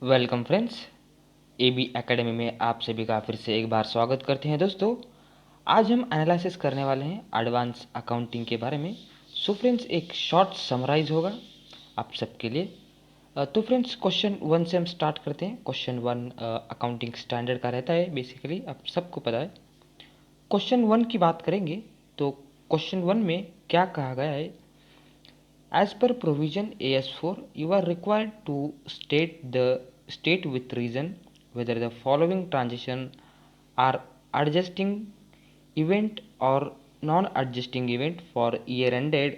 Welcome friends. A B academy में आप सभी का फिर से एक बार स्वागत करते हैं दोस्तों। आज हम एनालिसिस करने वाले हैं एडवांस अकाउंटिंग के बारे में। सो फ्रेंड्स, एक शॉर्ट समराइज होगा आप सबके लिए। तो फ्रेंड्स, क्वेश्चन वन से हम स्टार्ट करते हैं। क्वेश्चन वन अकाउंटिंग स्टैंडर्ड का रहता है, बेसिकली आप सबको पता है। क्वेश्चन वन की बात करेंगे तो क्वेश्चन वन में क्या कहा गया है? As per provision AS4, you are required to state with reason whether the following transition are adjusting event or non-adjusting event for year ended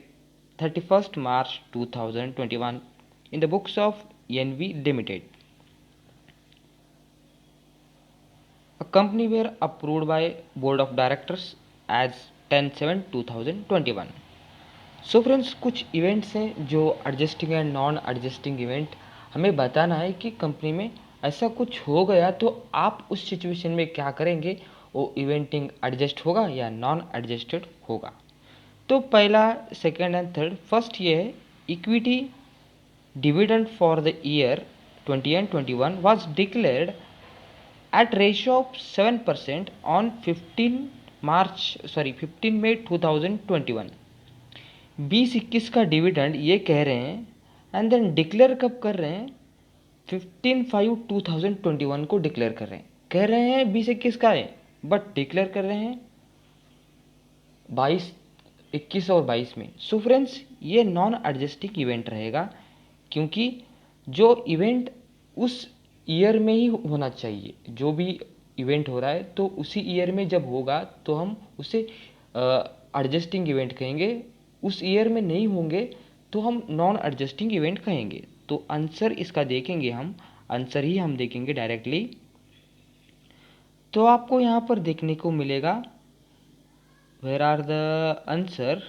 31st March 2021 in the books of NV Limited. A company were approved by Board of Directors as 10/7/2021. So friends, कुछ events हैं जो adjusting and non adjusting event हमें बताना है कि company में ऐसा कुछ हो गया तो आप उस सिचुएशन में क्या करेंगे, वो इवेंटिंग एडजस्ट होगा या नॉन एडजस्टेड होगा। तो पहला, सेकंड एंड थर्ड, फर्स्ट ये है equity dividend for the year 20 and 21 was declared at ratio of 7% on 15 May 2021। 20-21 का डिविडेंड ये कह रहे हैं एंड देन डिक्लेयर कब कर रहे हैं? 15/5/2021 को डिक्लेयर कर रहे हैं। कह रहे हैं 20-21 का है बट डिक्लेयर कर रहे हैं 21 और 22 में। सो फ्रेंड्स, ये नॉन एडजस्टिंग इवेंट रहेगा क्योंकि जो इवेंट उस ईयर में ही होना चाहिए, जो भी इवेंट हो रहा है तो उसी ईयर में जब होगा तो हम उसे एडजस्टिंग इवेंट कहेंगे। उस ईयर में नहीं होंगे तो हम नॉन एडजस्टिंग इवेंट कहेंगे। तो आंसर इसका देखेंगे, हम आंसर ही हम देखेंगे डायरेक्टली। तो आपको यहाँ पर देखने को मिलेगा where are the answer.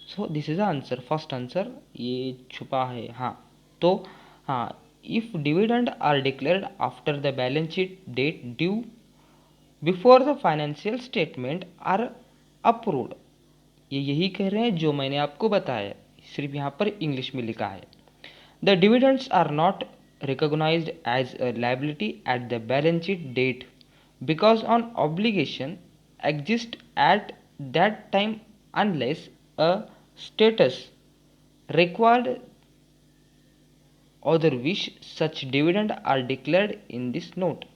So this is the answer, first answer ये छुपा है। हाँ, तो हाँ, if dividend are declared after the balance sheet date due before the financial statement are approved, ये यही कह रहे हैं जो मैंने आपको बताया, सिर्फ यहाँ पर इंग्लिश में लिखा है। The dividends are not recognized as a liability at the balance sheet date because an obligation exists at that time unless a status required other which such dividend are declared in this note।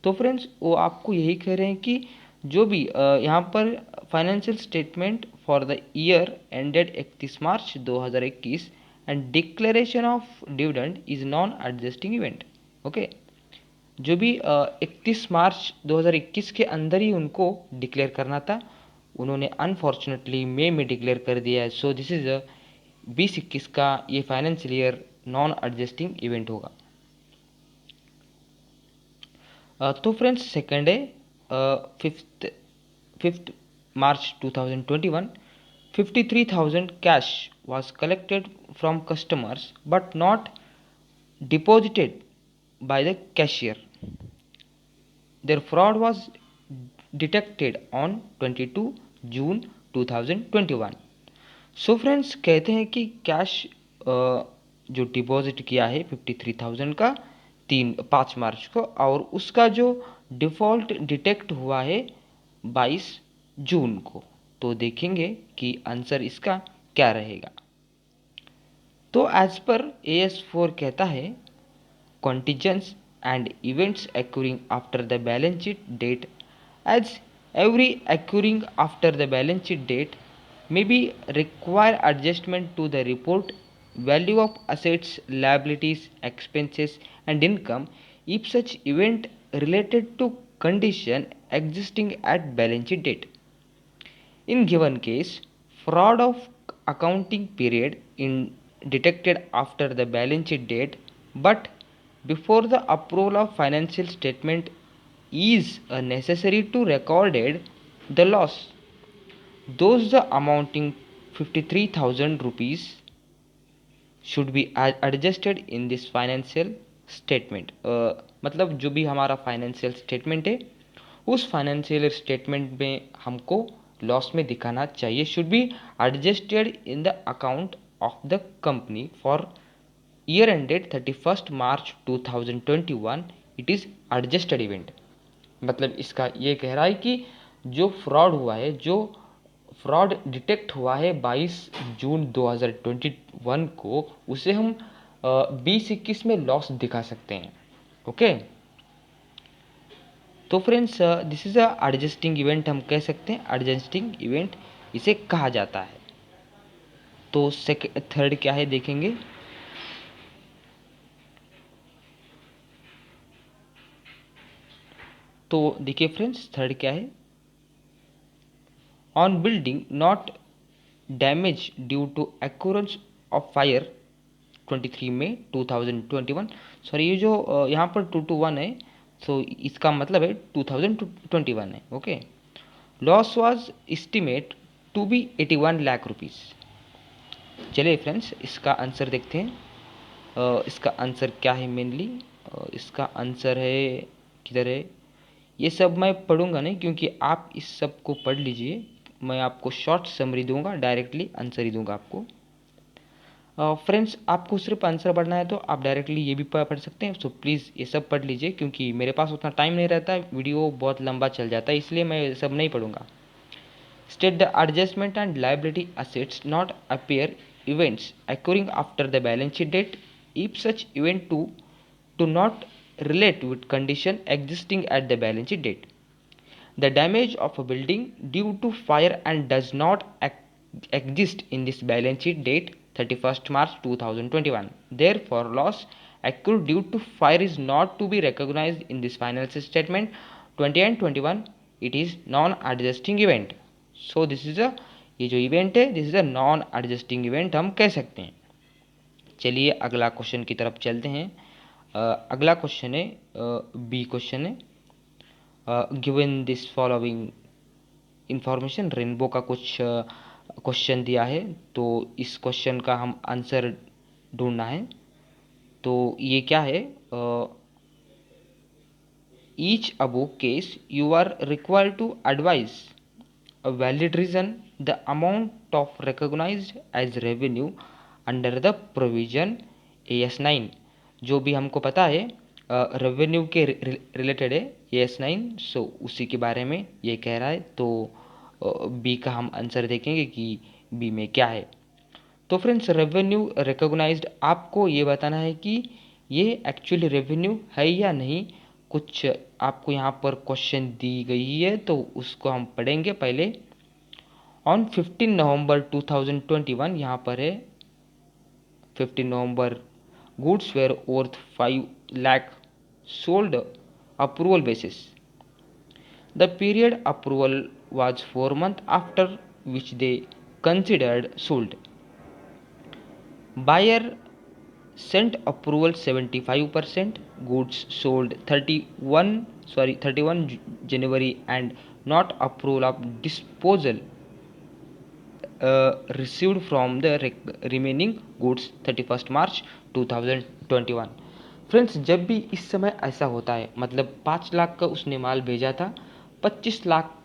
तो friends, वो आपको यही कह रहे हैं कि जो भी यहाँ पर financial statement for the year ended 31 March 2021 and declaration of dividend is non adjusting event. Okay, जो भी 31 मार्च 2021 के अंदर ही उनको डिक्लेयर करना था, उन्होंने अनफॉर्चुनेटली मई में डिक्लेयर कर दिया है। सो दिस इज 20-21 का ये financial year non adjusting event होगा। तो फ्रेंड्स, सेकंड है fifth March 2021, 53,000 cash was collected from customers but not deposited by the cashier. Their fraud was detected on 22 June 2021। So friends, कहते हैं कि कैश जो deposit किया है 53,000 का 5 मार्च को, और उसका जो डिफ़ॉल्ट डिटेक्ट हुआ है 22 जून को। तो देखेंगे कि आंसर इसका क्या रहेगा। तो एज पर AS4 कहता है contingents and events occurring after the balance sheet date, as every occurring after the balance sheet date may be require adjustment to the report value of assets, liabilities, expenses and income if such event related to condition existing at balance sheet date. In given case, fraud of accounting period in detected after the balance sheet date but before the approval of financial statement is necessary to recorded the loss, those the amounting 53,000 rupees should be adjusted in this financial statement। मतलब जो भी हमारा financial statement है उस financial statement में हमको loss में दिखाना चाहिए, should be adjusted in the account of the company for year ended 31st March 2021, it is adjusted event। मतलब इसका ये कह रहा है कि जो फ्रॉड हुआ है, जो फ्रॉड डिटेक्ट हुआ है 22 जून 2021 को, उसे हम 2021 में लॉस दिखा सकते हैं। ओके, तो friends this is a adjusting event, हम कह सकते हैं एडजस्टिंग इवेंट इसे कहा जाता है। तो थर्ड क्या है देखेंगे। तो देखिए फ्रेंड्स, थर्ड क्या है, on building not damage due to occurrence of fire 23 May 2021। Sorry, ये जो यहाँ पर 221 है, सो इसका मतलब है 2021 है। Okay, loss was estimate to be 81 lakh rupees. चलिए फ्रेंड्स, इसका आंसर देखते हैं। इसका आंसर क्या है मेनली, इसका आंसर है, किधर है, ये सब मैं पढ़ूंगा नहीं, क्योंकि आप इस सब को पढ़ लीजिए। मैं आपको शॉर्ट समरी दूंगा, डायरेक्टली आंसर ही दूंगा आपको। फ्रेंड्स, आपको सिर्फ आंसर पढ़ना है तो आप डायरेक्टली ये भी पढ़ सकते हैं। सो प्लीज़ ये सब पढ़ लीजिए, क्योंकि मेरे पास उतना टाइम नहीं रहता है, वीडियो बहुत लंबा चल जाता है, इसलिए मैं ये सब नहीं पढ़ूंगा। State the adjustment and liability assets not appear events occurring after the balance sheet date if such event do not relate with condition existing at the balance sheet date. The damage of a building due to fire and does not exist in this balance sheet date 31st March 2021. Therefore, loss accrued due to fire is not to be recognized in this financial statement 20 and 21. It is non-adjusting event. So this is a, ये जो event है this is a non adjusting event हम कह सकते हैं। चलिए अगला question की तरफ चलते हैं। अगला क्वेश्चन है, बी क्वेश्चन है, given this following information, rainbow का कुछ क्वेश्चन दिया है, तो इस क्वेश्चन का हम आंसर ढूंढना है। तो ये क्या है, each above case you are required to advise a valid reason the amount of recognized as revenue under the provision AS9। जो भी हमको पता है रेवेन्यू के रिलेटेड है AS9, सो उसी के बारे में ये कह रहा है। तो बी का हम आंसर देखेंगे कि बी में क्या है। तो फ्रेंड्स, रेवेन्यू रिकॉग्नाइज्ड, आपको ये बताना है कि ये एक्चुअली रेवेन्यू है या नहीं। कुछ आपको यहाँ पर क्वेश्चन दी गई है, तो उसको हम पढ़ेंगे पहले। ऑन 15 नवंबर 2021, यहाँ पर है 15 November, goods were worth 5 lakh sold approval basis. The period approval was 4 months after which they considered sold. Buyer sent approval 75%, goods sold 31 January and not approval of disposal received from the remaining goods 31st March 2021। Friends, जब भी इस समय ऐसा होता है, मतलब 5 लाख का उसने माल भेजा था, 25 लाख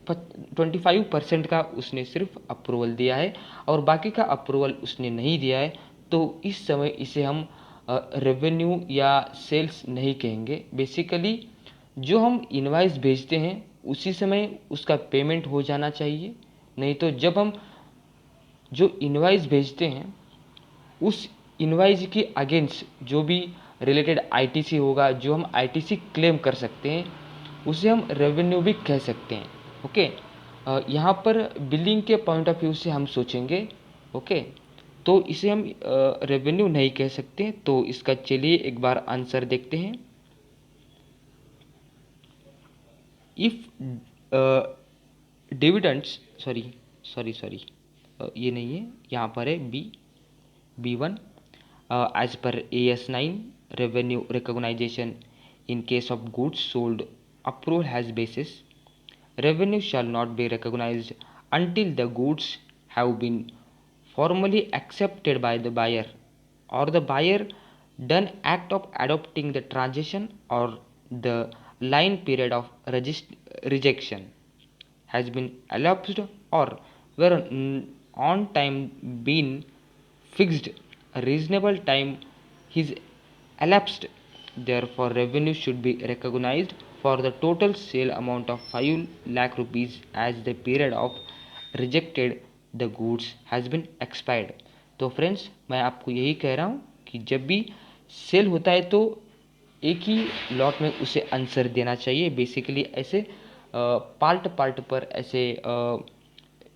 25% का उसने सिर्फ अप्रूवल दिया है और बाकी का अप्रूवल उसने नहीं दिया है, तो इस समय इसे हम रेवेन्यू या सेल्स नहीं कहेंगे। बेसिकली जो हम इनवाइस भेजते हैं उसी समय उसका पेमेंट हो जाना चाहिए, नहीं तो जब हम जो इनवाइस भेजते हैं उस इनवाइस के अगेंस्ट जो भी रिलेटेड आईटीसी होगा, जो हम आईटीसी क्लेम कर सकते हैं, उसे हम रेवेन्यू भी कह सकते हैं। ओके, यहाँ पर बिलिंग के पॉइंट ऑफ व्यू से हम सोचेंगे, ओके, तो इसे हम रेवेन्यू नहीं कह सकते। तो इसका चलिए एक बार आंसर देखते हैं। इफ डिविडेंड्स, सॉरी, ये नहीं है, यहाँ पर है B1, as per AS9 revenue recognition in case of goods sold approval has basis, revenue shall not be recognized until the goods have been formally accepted by the buyer or the buyer done act of adopting the transaction or the line period of rejection has been elapsed or where on time been fixed a reasonable time is elapsed. Therefore, revenue should be recognized for the total sale amount of 5 lakh rupees as the period of rejected the goods has been expired. तो friends, मैं आपको यही कह रहा हूँ कि जब भी सेल होता है तो एक ही लॉट में उसे आंसर देना चाहिए। बेसिकली ऐसे पार्ट पार्ट पर ऐसे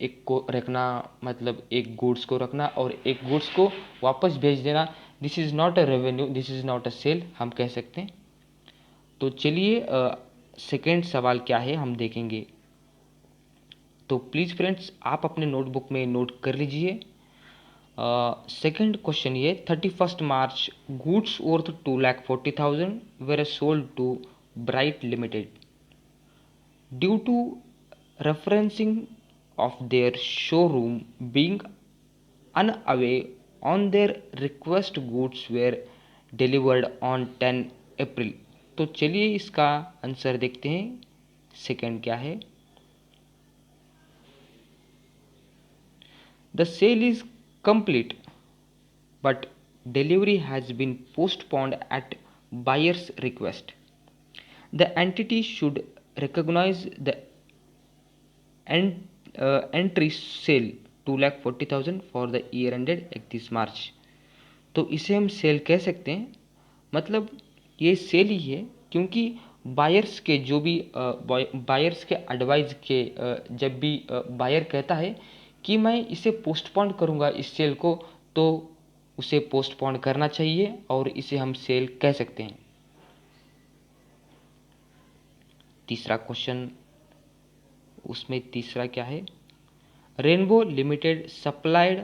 एक को रखना, मतलब एक गुड्स को रखना और एक गुड्स को वापस भेज देना, this is not a revenue, this is not a sale, हम कह सकते हैं। तो चलिए सेकेंड सवाल क्या है हम देखेंगे। तो प्लीज़ फ्रेंड्स, आप अपने नोटबुक में नोट कर लीजिए। सेकेंड क्वेश्चन ये 31 March goods worth 2,40,000 were sold to Bright Limited due to referencing of their showroom being unaware on their request goods were delivered on 10 April. तो चलिए इसका आंसर देखते हैं। सेकंड क्या है? The sale is complete but delivery has been postponed at buyer's request. The entity should recognize the entry sale 2,40,000 for the year ended 31 मार्च। तो इसे हम सेल कह सकते हैं, मतलब ये सेल ही है, क्योंकि बायर्स के जो भी बायर्स के एडवाइस के जब भी बायर कहता है कि मैं इसे पोस्टपोन करूँगा इस सेल को, तो उसे पोस्टपोन करना चाहिए और इसे हम सेल कह सकते हैं। तीसरा क्वेश्चन, उसमें तीसरा क्या है? Rainbow limited supplied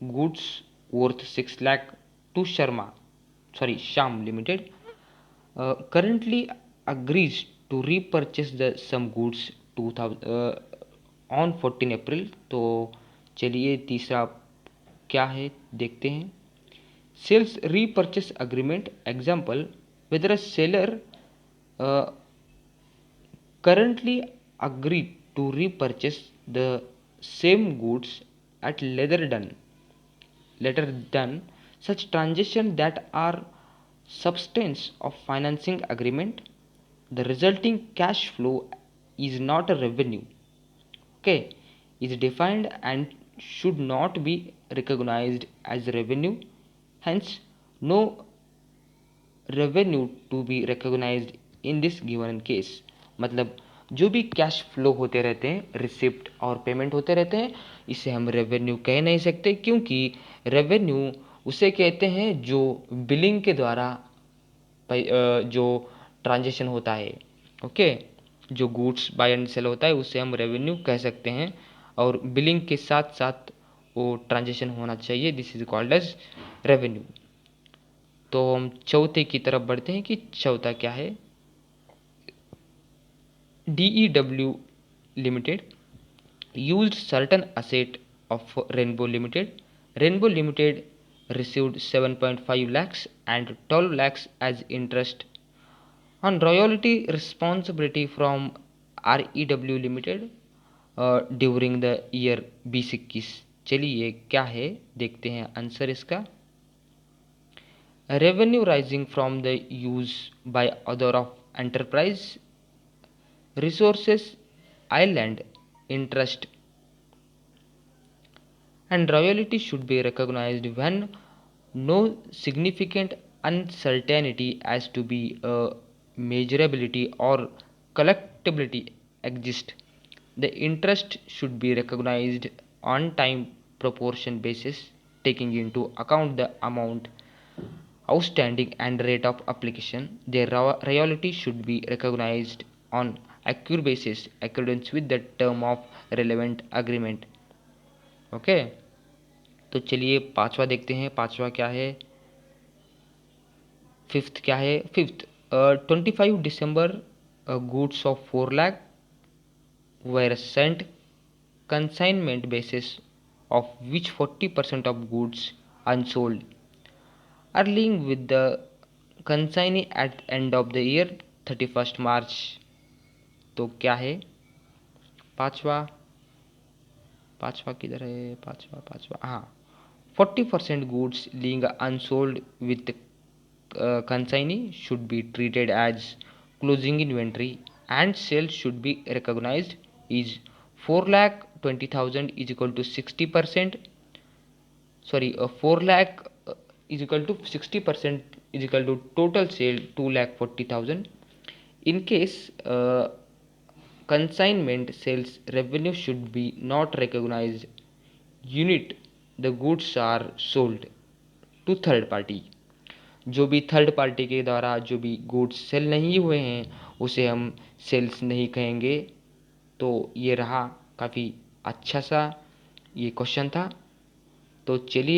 goods worth 6 lakh to Shyam limited currently agrees to repurchase the some goods 2000 on 14 April. तो चलिए तीसरा क्या है देखते हैं। Sales repurchase agreement example, whether a seller uh, currently agreed to repurchase the same goods at later done such transactions that are substance of financing agreement, the resulting cash flow is not a revenue, okay, is defined and should not be recognized as revenue, hence no revenue to be recognized in this given case। मतलब जो भी cash flow होते रहते हैं, receipt और payment होते रहते हैं, इसे हम रेवेन्यू कह नहीं सकते, क्योंकि रेवेन्यू उसे कहते हैं जो बिलिंग के द्वारा जो ट्रांजेक्शन होता है, ओके, जो गुड्स बाय एंड सेल होता है उसे हम रेवेन्यू कह सकते हैं, और बिलिंग के साथ साथ वो ट्रांजेक्शन होना चाहिए, this is called as revenue. तो हम चौथे की तरफ बढ़ते हैं कि चौथा क्या है। DEW limited used certain asset of Rainbow Limited. Rainbow Limited received 7.5 lakhs and 12 lakhs as interest on royalty responsibility from REW Limited during the year 2021। चलिए क्या है देखते हैं आंसर इसका। Revenue rising from the use by other of enterprise resources island interest and royalty should be recognized when no significant uncertainty as to be measurability or collectability exists. The interest should be recognized on time proportion basis, taking into account the amount outstanding and rate of application. Their royalty should be recognized on accrued basis accordance with the term of relevant agreement, okay. तो चलिए पांचवा देखते हैं, पांचवा क्या है। Fifth क्या है? Fifth 25 December goods of 4 lakh were sent consignment basis of which 40% of goods unsold are linked with the consignee at end of the year 31st March। तो क्या है पांचवा? पांचवा किधर है? पांचवा हाँ, 40% goods link unsold with consignee should be treated as closing inventory and sales should be recognized is 4,20,000 is equal to 60%. Sorry, 4 lakh is equal to 60% is equal to total sale 2,40,000. In case consignment sales revenue should be not recognized unit, the goods are sold to third party. जो भी third party के द्वारा जो भी goods sale नहीं हुए हैं उसे हम सेल्स नहीं कहेंगे. तो ये रहा काफ़ी अच्छा सा ये क्वेश्चन था. तो चलिए